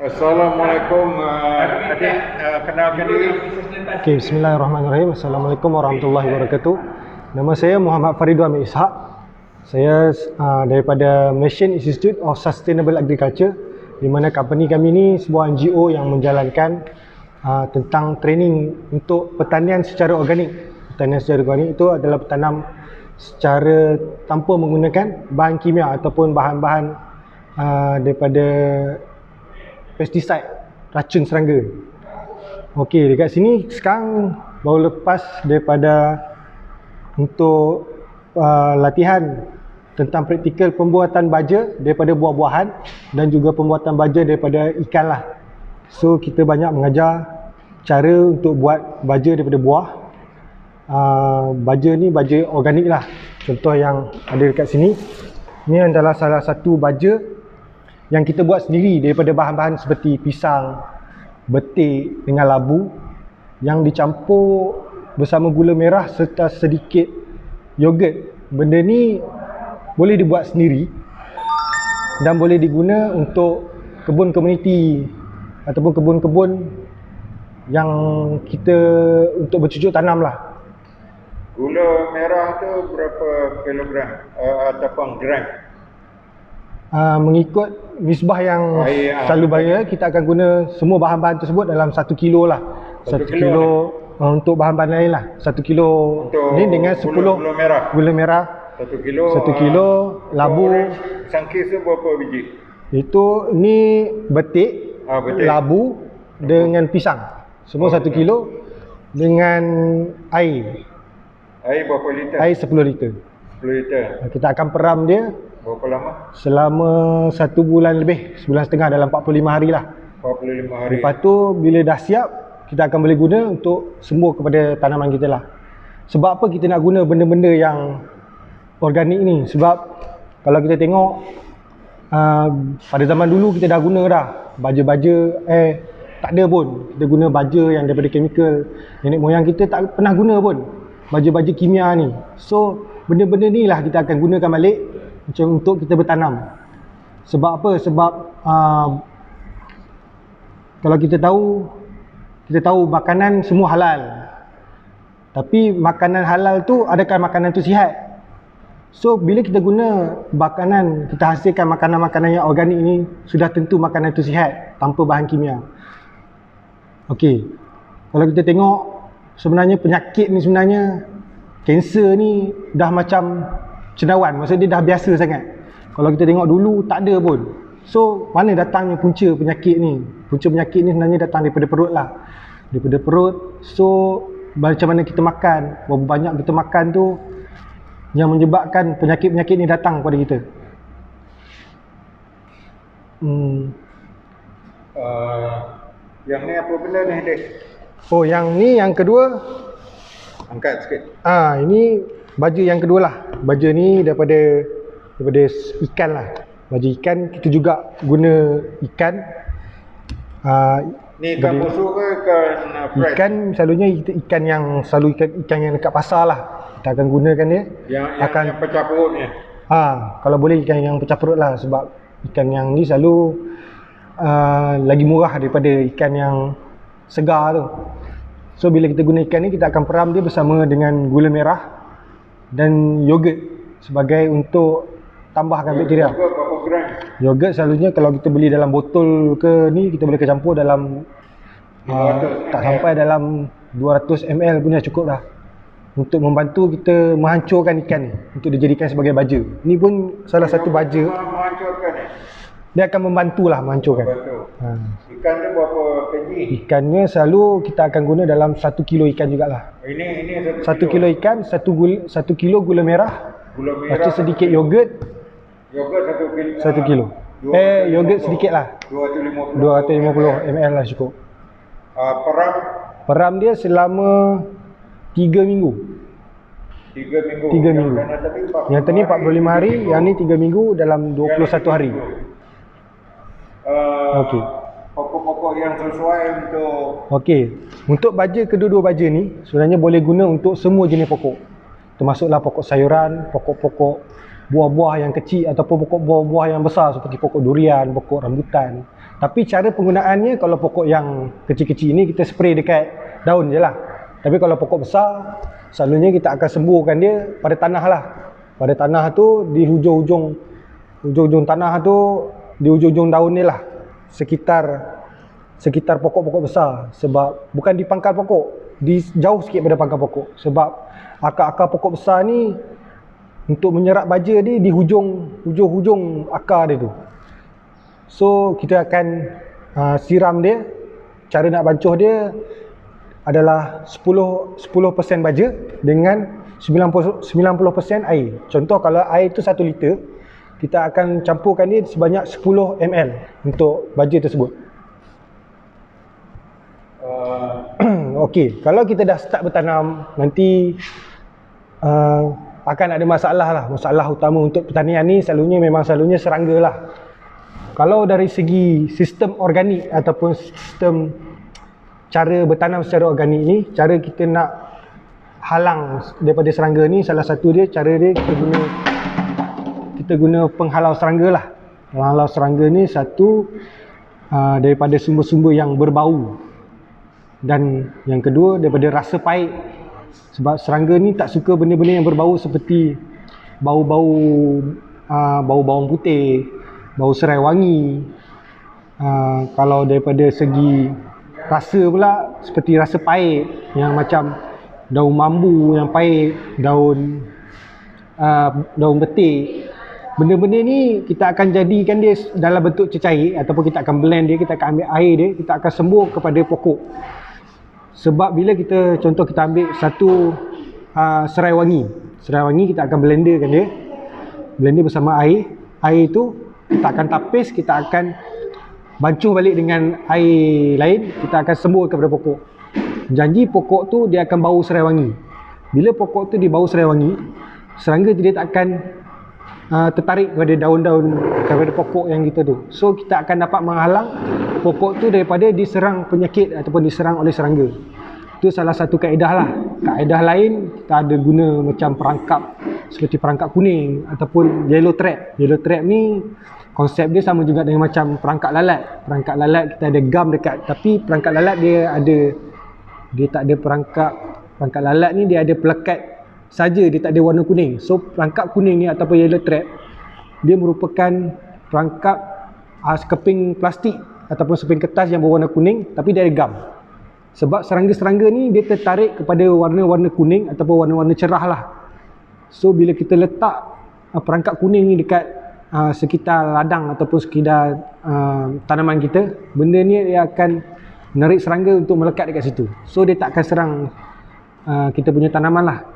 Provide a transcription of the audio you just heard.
Assalamualaikum adik, kenalkan diri. Okay, bismillahirrahmanirrahim. Assalamualaikum warahmatullahi wabarakatuh. Nama saya Muhammad Faridul Amir Ishak. Saya daripada Malaysian Institute of Sustainable Agriculture, di mana company kami ni sebuah NGO yang menjalankan tentang training untuk pertanian secara organik. Pertanian secara organik itu adalah bertanam secara tanpa menggunakan bahan kimia ataupun bahan-bahan daripada pesticide, racun serangga. Okey, dekat sini sekarang baru lepas daripada untuk latihan tentang praktikal pembuatan baja daripada buah-buahan dan juga pembuatan baja daripada ikan lah. So kita banyak mengajar cara untuk buat baja daripada buah. Baja ni baja organik lah. Contoh yang ada dekat sini, ni adalah salah satu baja yang kita buat sendiri daripada bahan-bahan seperti pisang, betik dengan labu yang dicampur bersama gula merah serta sedikit yogurt. Benda ni boleh dibuat sendiri dan boleh diguna untuk kebun komuniti ataupun kebun-kebun yang kita untuk bercucuk tanam lah. Gula merah tu berapa kilogram ataupun gram? Mengikut nisbah yang selalu bayar, kita akan guna semua bahan-bahan tersebut dalam 1 kilo lah. 1 kilo untuk bahan-bahan lain lah. 1 kilo untuk ni dengan 10 gula merah. 1 kilo labu. Sangkis tu berapa biji? Itu ni betik, labu dengan pisang. Semua 1 kilo dengan air. Air berapa liter? Air 10 liter. 10 liter. Kita akan peram dia berapa lama? Selama 1 bulan lebih, sebulan setengah, dalam 45 hari lah. 45 hari. Lepas tu bila dah siap, kita akan boleh guna untuk sembuh kepada tanaman kita lah. Sebab apa kita nak guna benda-benda yang organik ni? Sebab kalau kita tengok pada zaman dulu kita dah guna dah baja-baja, tak ada pun. Kita guna baja yang daripada chemical. Nenek moyang kita tak pernah guna pun baja-baja kimia ni. So benda-benda ni lah kita akan gunakan balik macam untuk kita bertanam. Sebab apa? Sebab kalau kita tahu makanan semua halal. Tapi makanan halal tu, adakah makanan tu sihat? So bila kita guna makanan, kita hasilkan makanan-makanan yang organik ni, sudah tentu makanan tu sihat tanpa bahan kimia. Okey. Kalau kita tengok sebenarnya penyakit ni, sebenarnya kanser ni dah macam cendawan, maksudnya dia dah biasa sangat. Kalau kita tengok dulu tak ada pun. So mana datangnya punca penyakit ni? Punca penyakit ni sebenarnya datang daripada perut lah. Daripada perut. So macam mana kita makan, berapa banyak kita makan tu yang menyebabkan penyakit-penyakit ni datang kepada kita. Yang ni apa benda ni, Dek? Oh, yang ni yang kedua. Angkat sikit. Ini baja yang kedua lah. Baja ni daripada ikan lah. Baja ikan, kita juga guna ikan. Ni ikan busuk ke ikan fresh? Ikan selalunya ikan yang ikan yang dekat pasar lah. Kita akan gunakan dia. Yang pecah perut ni. Kalau boleh ikan yang pecah perut lah, sebab ikan yang ni selalu lagi murah daripada ikan yang segar tu. So bila kita guna ikan ni, kita akan peram dia bersama dengan gula merah dan yogurt sebagai untuk tambahkan bakteria. Berapa gram? Yogurt selalunya kalau kita beli dalam botol ke ni, kita boleh campur dalam tak sampai dalam 200 ml pun dah cukup dah untuk membantu kita menghancurkan ikan ni untuk dijadikan sebagai baja. Ni pun salah satu baja. Menghancurkan ni? Dia akan membantulah menghancurkan. Ikan tu berapa kg? Ikannya selalu kita akan guna dalam 1 kilo ikan jugalah. Ini 1 kilo ikan, 1 kilo gula merah. Lepas tu sedikit yogurt. Yogurt 1 kilo. Yogurt sedikit lah. 250 ml lah cukup. Peram dia selama 3 minggu. 3 minggu. Yang tadi 45 hari, yang ni 3 minggu dalam 21 hari. Okey. Pokok-pokok yang sesuai untuk baja, kedua-dua baja ni sebenarnya boleh guna untuk semua jenis pokok. Termasuklah pokok sayuran, pokok-pokok buah-buah yang kecil ataupun pokok buah-buah yang besar seperti pokok durian, pokok rambutan. Tapi cara penggunaannya, kalau pokok yang kecil-kecil ni kita spray dekat daun je lah. Tapi kalau pokok besar, selalunya kita akan semburkan dia pada tanah lah. Pada tanah tu, di hujung-hujung tanah tu, di hujung-hujung daun ni lah. Sekitar pokok-pokok besar. Sebab bukan di pangkal pokok, di jauh sikit pada pangkal pokok. Sebab akar-akar pokok besar ni untuk menyerap baja dia di hujung akar dia tu. So kita akan siram dia. Cara nak bancuh dia adalah 10% baja dengan 90% air. Contoh kalau air tu 1 liter, kita akan campurkan dia sebanyak 10 ml untuk baja tersebut. Okey, kalau kita dah start bertanam, nanti akan ada masalah lah. Masalah utama untuk pertanian ni selalunya serangga lah. Kalau dari segi sistem organik ataupun sistem cara bertanam secara organik ni, cara kita nak halang daripada serangga ni, salah satu dia, cara dia kita guna penghalau serangga lah. Penghalau serangga ni satu, daripada sumber-sumber yang berbau, dan yang kedua daripada rasa pahit. Sebab serangga ni tak suka benda-benda yang berbau seperti bau bawang putih, bau serai wangi. Kalau daripada segi rasa pula, seperti rasa pahit yang macam daun mambu yang pahit, daun betik. Benda-benda ni kita akan jadikan dia dalam bentuk cecair, ataupun kita akan blend dia, kita akan ambil air dia, kita akan sembur kepada pokok. Sebab bila kita ambil satu serai wangi kita akan blenderkan dia, blender bersama air tu kita akan tapis, kita akan bancuh balik dengan air lain, kita akan sembur kepada pokok. Janji pokok tu dia akan bau serai wangi. Bila pokok tu dia bau serai wangi, serangga dia tak akan tertarik kepada daun-daun, kepada pokok yang kita tu. So kita akan dapat menghalang pokok tu daripada diserang penyakit ataupun diserang oleh serangga. Itu salah satu kaedah lah. Kaedah lain, kita ada guna macam perangkap seperti perangkap kuning ataupun yellow trap. Yellow trap ni konsep dia sama juga dengan macam perangkap lalat. Perangkap lalat kita ada gam dekat, tapi perangkap lalat dia tak ada perangkap lalat ni dia ada pelekat saja, dia tak ada warna kuning. So perangkap kuning ni ataupun yellow trap, dia merupakan perangkap sekeping plastik ataupun sekeping kertas yang berwarna kuning, tapi dia ada gam. Sebab serangga-serangga ni dia tertarik kepada warna-warna kuning ataupun warna-warna cerah lah. So bila kita letak perangkap kuning ni dekat sekitar ladang ataupun sekitar tanaman kita, benda ni dia akan menarik serangga untuk melekat dekat situ. So dia tak akan serang kita punya tanaman lah.